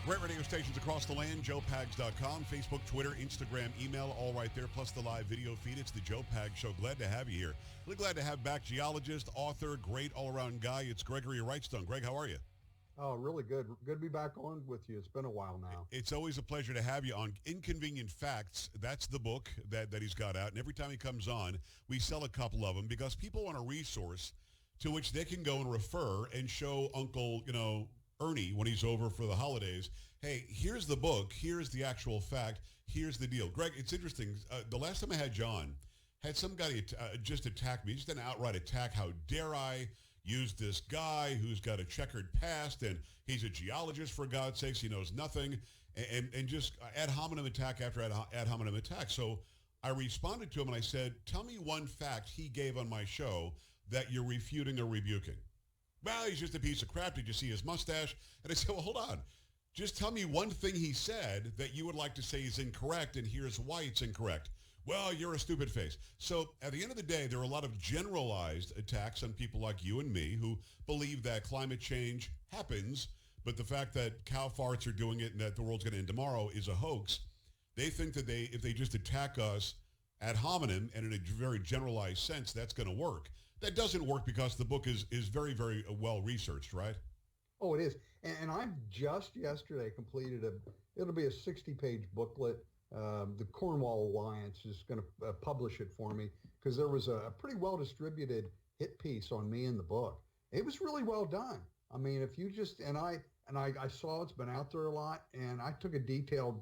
Great radio stations across the land, joepags.com, Facebook, Twitter, Instagram, email, all right there, plus the live video feed. It's the Joe Pags Show. Glad to have you here. Really glad to have back geologist, author, great all-around guy. It's Gregory Wrightstone. Greg, how are you? Oh, really good. Good to be back on with you. It's been a while now. It's always a pleasure to have you on Inconvenient Facts. That's the book that he's got out. And every time he comes on, we sell a couple of them because people want a resource to which they can go and refer and show Uncle, Ernie, when he's over for the holidays, hey, here's the book, here's the actual fact, here's the deal. Greg, it's interesting. The last time I had John, had some guy just attack me, just an outright attack. How dare I use this guy who's got a checkered past, and he's a geologist, for God's sakes, he knows nothing, and just ad hominem attack after ad hominem attack. So I responded to him and I said, tell me one fact he gave on my show that you're refuting or rebuking. Well, he's just a piece of crap. Did you see his mustache? And I said, well, hold on. Just tell me one thing he said that you would like to say is incorrect, and here's why it's incorrect. Well, you're a stupid face. So at the end of the day, there are a lot of generalized attacks on people like you and me who believe that climate change happens, but the fact that cow farts are doing it and that the world's going to end tomorrow is a hoax. They think that if they just attack us ad hominem and in a very generalized sense, that's going to work. That doesn't work because the book is very, very well researched, right? Oh, it is. And I've just yesterday completed it'll be a 60-page booklet. The Cornwall Alliance is going to publish it for me because there was a pretty well-distributed hit piece on me in the book. It was really well done. I mean, if you just, I saw it's been out there a lot, and I took a detailed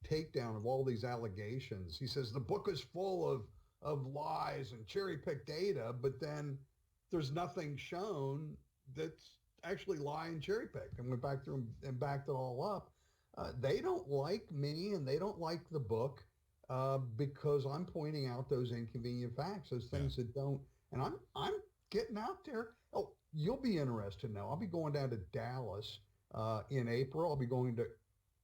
takedown of all these allegations. He says the book is full of lies and cherry-picked data, but then there's nothing shown that's actually lie and cherry-picked. And went back through and backed it all up. They don't like me, and they don't like the book because I'm pointing out those inconvenient facts, those things that don't. And I'm getting out there. Oh, you'll be interested now. I'll be going down to Dallas in April. I'll be going to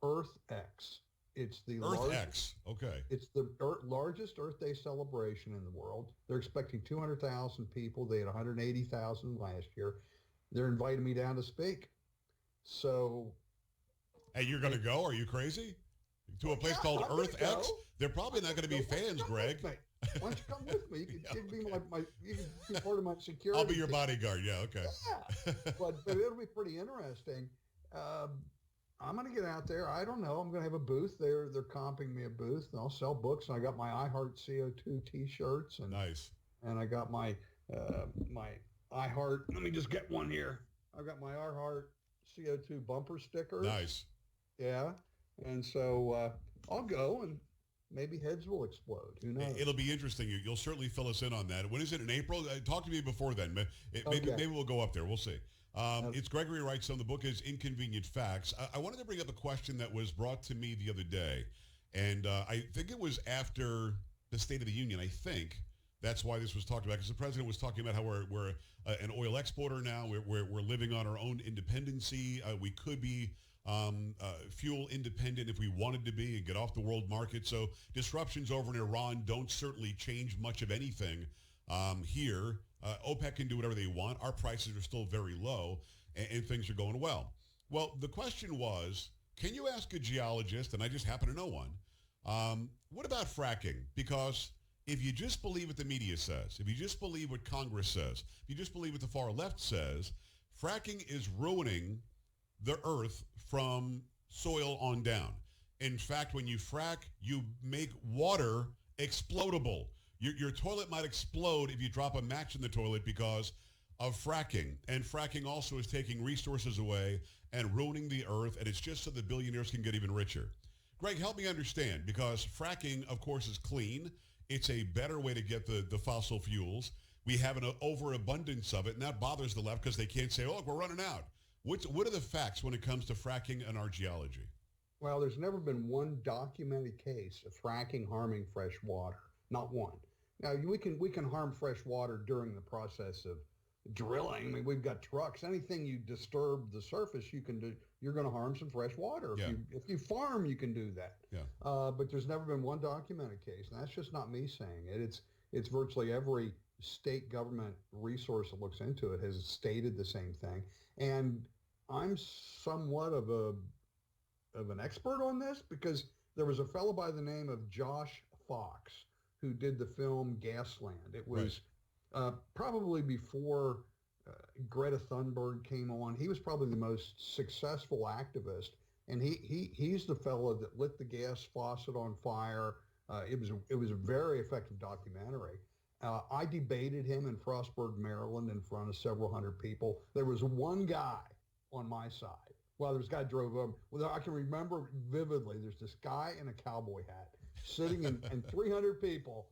EarthX. It's the EarthX. Okay. It's the largest Earth Day celebration in the world. They're expecting 200,000 people. They had 180,000 last year. They're inviting me down to speak. So. Hey, you're going to go? Are you crazy? To a place called EarthX? They're probably not going to be fans, Greg. Why don't you come with me? You can be you can be part of my security. I'll be your bodyguard. Yeah, okay. Yeah, but it'll be pretty interesting. I'm going to get out there. I don't know. I'm going to have a booth. They're comping me a booth, and I'll sell books. And I got my I Heart CO2 T-shirts. And, nice. And I got my my I Heart. Let me just get one here. I got my I Heart CO2 bumper stickers. Nice. Yeah. And so I'll go, and maybe heads will explode. Who knows? It'll be interesting. You'll certainly fill us in on that. When is it, in April? Talk to me before then. Maybe we'll go up there. We'll see. It's Gregory Wrightstone. The book is Inconvenient Facts. I wanted to bring up a question that was brought to me the other day, and I think it was after the State of the Union, I think. That's why this was talked about, because the president was talking about how we're an oil exporter now. We're living on our own independency. We could be fuel independent if we wanted to be and get off the world market. So disruptions over in Iran don't certainly change much of anything here. OPEC can do whatever they want. Our prices are still very low, and things are going well. Well, the question was, can you ask a geologist, and I just happen to know one, what about fracking? Because if you just believe what the media says, if you just believe what Congress says, if you just believe what the far left says, fracking is ruining the earth from soil on down. In fact, when you frack, you make water explodable. Your toilet might explode if you drop a match in the toilet because of fracking. And fracking also is taking resources away and ruining the earth, and it's just so the billionaires can get even richer. Greg, help me understand, because fracking, of course, is clean. It's a better way to get the fossil fuels. We have an overabundance of it, and that bothers the left because they can't say, oh, we're running out. What are the facts when it comes to fracking and our geology? Well, there's never been one documented case of fracking harming fresh water. Not one. Now, we can harm fresh water during the process of drilling. I mean, we've got trucks. Anything you disturb the surface, you can do. You're going to harm some fresh water. If you farm, you can do that. Yeah. But there's never been one documented case, and that's just not me saying it. It's virtually every state government resource that looks into it has stated the same thing. And I'm somewhat of of an expert on this, because there was a fellow by the name of Josh Fox who did the film Gasland. It was probably before Greta Thunberg came on. He was probably the most successful activist, and he's the fellow that lit the gas faucet on fire. It was a very effective documentary. I debated him in Frostburg, Maryland, in front of several hundred people. There was one guy on my side. Well, this guy drove over. Well, I can remember vividly. There's this guy in a cowboy hat sitting in 300 people,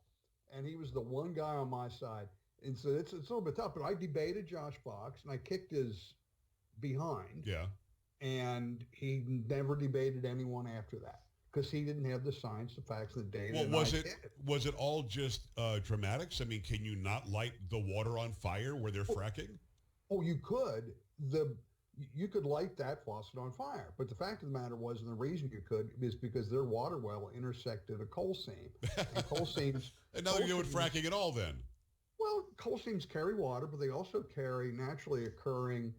and he was the one guy on my side. And so it's a little bit tough, but I debated Josh Fox, and I kicked his behind. Yeah. And he never debated anyone after that because he didn't have the science, the facts, the data. Well, was it all just dramatics? I mean, can you not light the water on fire where they're fracking? Oh, you could. You could light that faucet on fire, but the fact of the matter was, and the reason you could is because their water well intersected a coal seam, and coal seams. And now you're doing fracking at all, then. Well, coal seams carry water, but they also carry naturally occurring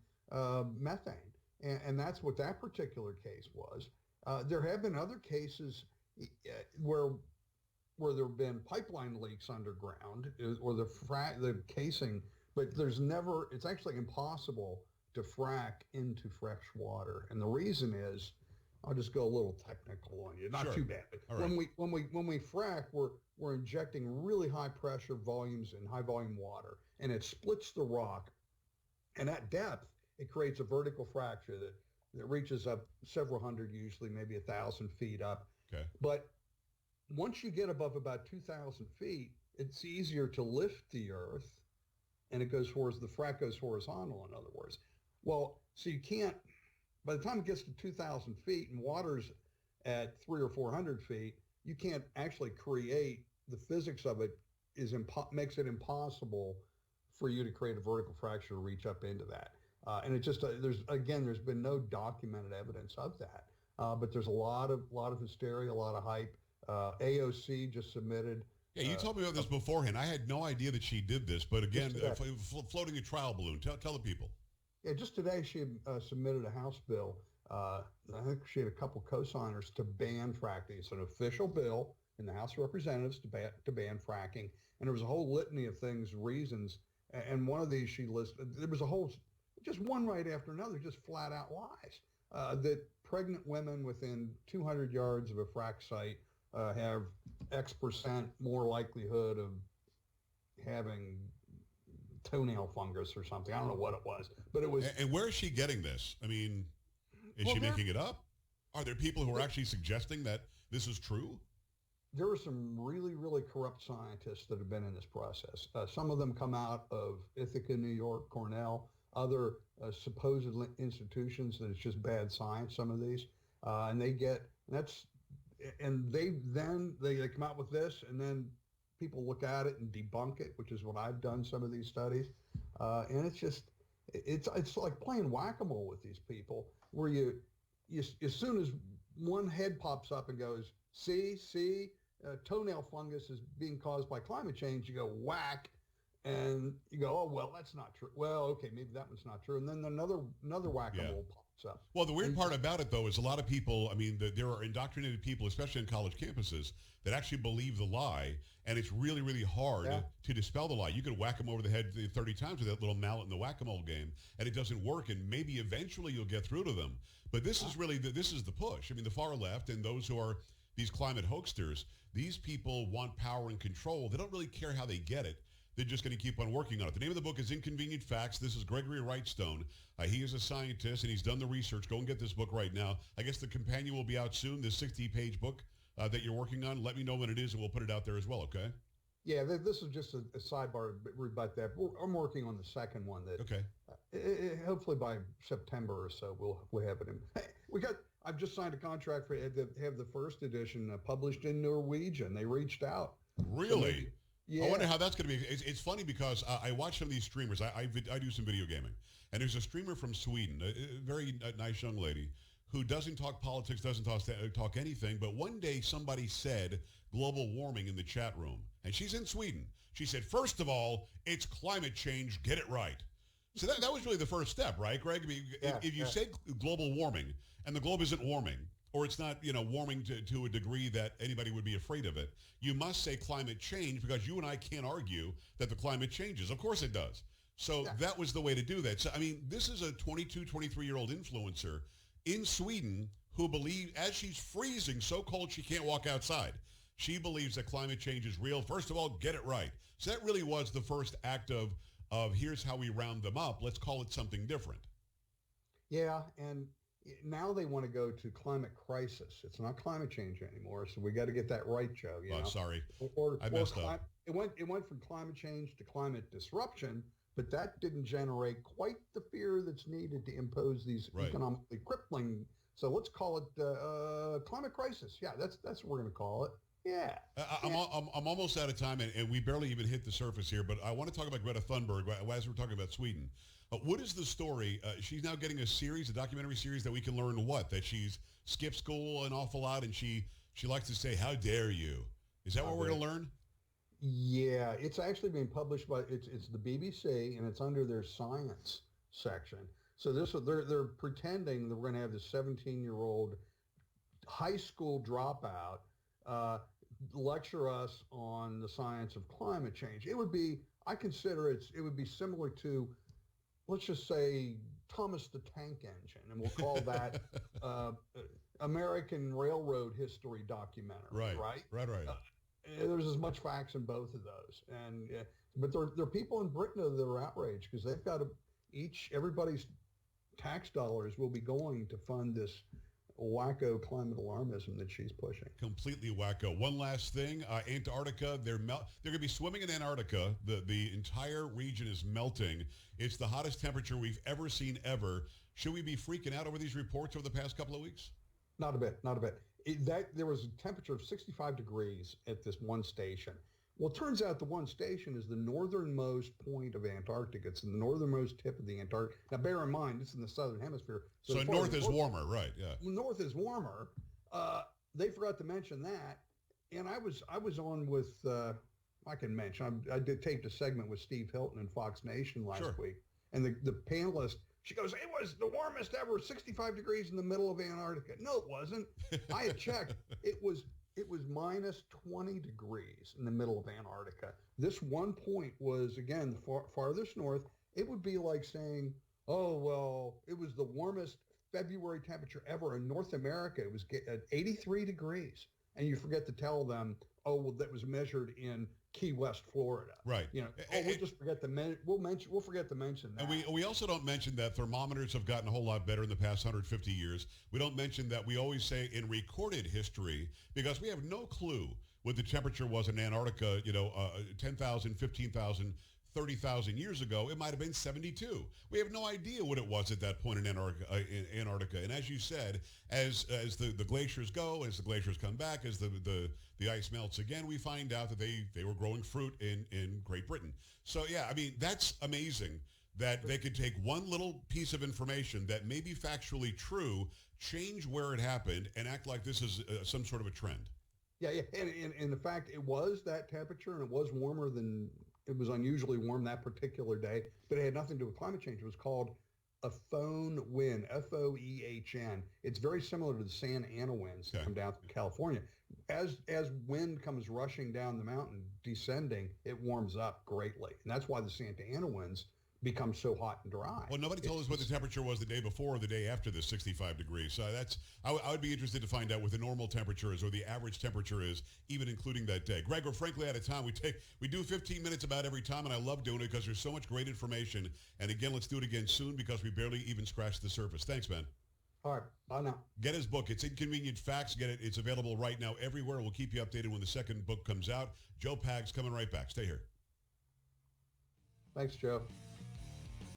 methane. And that's what that particular case was. There have been other cases where there have been pipeline leaks underground or the casing, but it's actually impossible to frack into fresh water. And the reason is, I'll just go a little technical on you, not too bad. But when we frack, we're injecting really high pressure volumes and high volume water, and it splits the rock. And at depth, it creates a vertical fracture that reaches up several hundred, usually maybe 1,000 feet up. Okay. But once you get above about 2,000 feet, it's easier to lift the earth, and the frac goes horizontal, in other words. Well, so you can't, by the time it gets to 2,000 feet and water's at 300 or 400 feet, you can't actually create, the physics of it makes it impossible for you to create a vertical fracture to reach up into that. And it just there's been no documented evidence of that. But there's a lot of hysteria, a lot of hype. AOC just submitted. Yeah, you told me about this beforehand. I had no idea that she did this, but again, floating a trial balloon. Tell the people. Yeah, just today she submitted a House bill. I think she had a couple co-signers to ban fracking. It's an official bill in the House of Representatives to ban fracking. And there was a whole litany of things, reasons. And one of these she listed, there was just one right after another, just flat out lies. That pregnant women within 200 yards of a frack site have X% more likelihood of having toenail fungus or something. I don't know what it was, but it was. And where is she getting this? I mean, is she making it up? Are there people who are actually suggesting that this is true? There are some really, really corrupt scientists that have been in this process. Some of them come out of Ithaca, New York, Cornell, other supposed institutions that it's just bad science, some of these. And they come out with this, and then people look at it and debunk it, which is what I've done some of these studies. And it's like playing whack-a-mole with these people, where you as soon as one head pops up and goes, see, toenail fungus is being caused by climate change, you go whack, and you go, oh, well, that's not true. Well, okay, maybe that one's not true. And then another whack-a-mole pops up. Well, the weird part about it, though, is a lot of people, I mean, there are indoctrinated people, especially on college campuses, that actually believe the lie, and it's really, really hard to dispel the lie. You can whack them over the head 30 times with that little mallet in the whack-a-mole game, and it doesn't work, and maybe eventually you'll get through to them. But this is really, this is the push. I mean, the far left and those who are these climate hoaxsters, these people want power and control. They don't really care how they get it. They're just going to keep on working on it. The name of the book is Inconvenient Facts. This is Gregory Wrightstone. He is a scientist, and he's done the research. Go and get this book right now. I guess the companion will be out soon, this 60-page book that you're working on. Let me know when it is, and we'll put it out there as well, okay? Yeah, this is just a sidebar to rebut that. I'm working on the second one. Hopefully by September or so, we'll have it in. Hey, I've just signed a contract to have the first edition published in Norwegian. They reached out. Really? Yeah. I wonder how that's going to be. It's funny because I watch some of these streamers. I do some video gaming. And there's a streamer from Sweden, a very nice young lady, who doesn't talk politics, doesn't talk anything. But one day somebody said global warming in the chat room. And she's in Sweden. She said, first of all, it's climate change. Get it right. So that was really the first step, right, Greg? I mean, if you say global warming and the globe isn't warming, or it's not, warming to a degree that anybody would be afraid of it. You must say climate change because you and I can't argue that the climate changes. Of course it does. So that was the way to do that. So, I mean, this is a 22, 23-year-old influencer in Sweden who believes, as she's freezing so cold she can't walk outside, she believes that climate change is real. First of all, get it right. So that really was the first act of here's how we round them up. Let's call it something different. Yeah, and now they want to go to climate crisis. It's not climate change anymore, so we got to get that right, Joe. Sorry, I messed up. It went from climate change to climate disruption, but that didn't generate quite the fear that's needed to impose these economically crippling. So let's call it climate crisis. Yeah, that's what we're going to call it. Yeah. I'm almost out of time, and we barely even hit the surface here, but I want to talk about Greta Thunberg as we're talking about Sweden. What is the story? She's now getting a documentary series that we can learn what? That she's skipped school an awful lot, and she likes to say, "How dare you?" Is that what we're going to learn? Yeah, it's actually being published by it's the BBC, and it's under their science section. So they're pretending that we're going to have this 17-year-old high school dropout lecture us on the science of climate change. I consider it would be similar to, let's just say, Thomas the Tank Engine, and we'll call that American Railroad History documentary. Right. There's as much facts in both of those, but there are people in Britain that are outraged because they've got everybody's tax dollars will be going to fund this wacko climate alarmism that she's pushing. Completely wacko. One last thing, Antarctica, they're going to be swimming in Antarctica. The entire region is melting. It's the hottest temperature we've ever seen ever. Should we be freaking out over these reports over the past couple of weeks? Not a bit. There was a temperature of 65 degrees at this one station. Well, it turns out the one station is the northernmost point of Antarctica. It's the northernmost tip of the Antarctic. Now, bear in mind, it's in the southern hemisphere. So north is warmer, right? Yeah. North is warmer. They forgot to mention that. And I was on with, I can mention, I did taped a segment with Steve Hilton and Fox Nation last week. And the panelist, she goes, it was the warmest ever, 65 degrees in the middle of Antarctica. No, it wasn't. I had checked. It was minus 20 degrees in the middle of Antarctica. This one point was, again, the farthest north. It would be like saying, oh, well, it was the warmest February temperature ever in North America. It was at 83 degrees. And you forget to tell them, oh, well, that was measured in Key West, Florida. Right. We'll just forget to we'll forget to mention that. And we also don't mention that thermometers have gotten a whole lot better in the past 150 years. We don't mention that we always say in recorded history, because we have no clue what the temperature was in Antarctica, 10,000, 15,000, 30,000 years ago. It might have been 72. We have no idea what it was at that point in Antarctica. And as you said, as the glaciers go, as the glaciers come back, as the ice melts again, we find out that they were growing fruit in Great Britain. So yeah, I mean, that's amazing that they could take one little piece of information that may be factually true, change where it happened, and act like this is some sort of a trend. Yeah. And the fact it was that temperature, and it was warmer than, it was unusually warm that particular day, but it had nothing to do with climate change. It was called a foehn wind, F-O-E-H-N. It's very similar to the Santa Ana winds that come down from California. As wind comes rushing down the mountain, descending, it warms up greatly. And that's why the Santa Ana winds become so hot and dry. Well, nobody told us what the temperature was the day before or the day after the 65 degrees. So I would be interested to find out what the normal temperature is or the average temperature is, even including that day. Greg, we're frankly out of time. We do 15 minutes about every time, and I love doing it because there's so much great information. And again, let's do it again soon because we barely even scratched the surface. Thanks, man. All right. Bye now. Get his book. It's Inconvenient Facts. Get it. It's available right now everywhere. We'll keep you updated when the second book comes out. Joe Pags coming right back. Stay here. Thanks, Joe.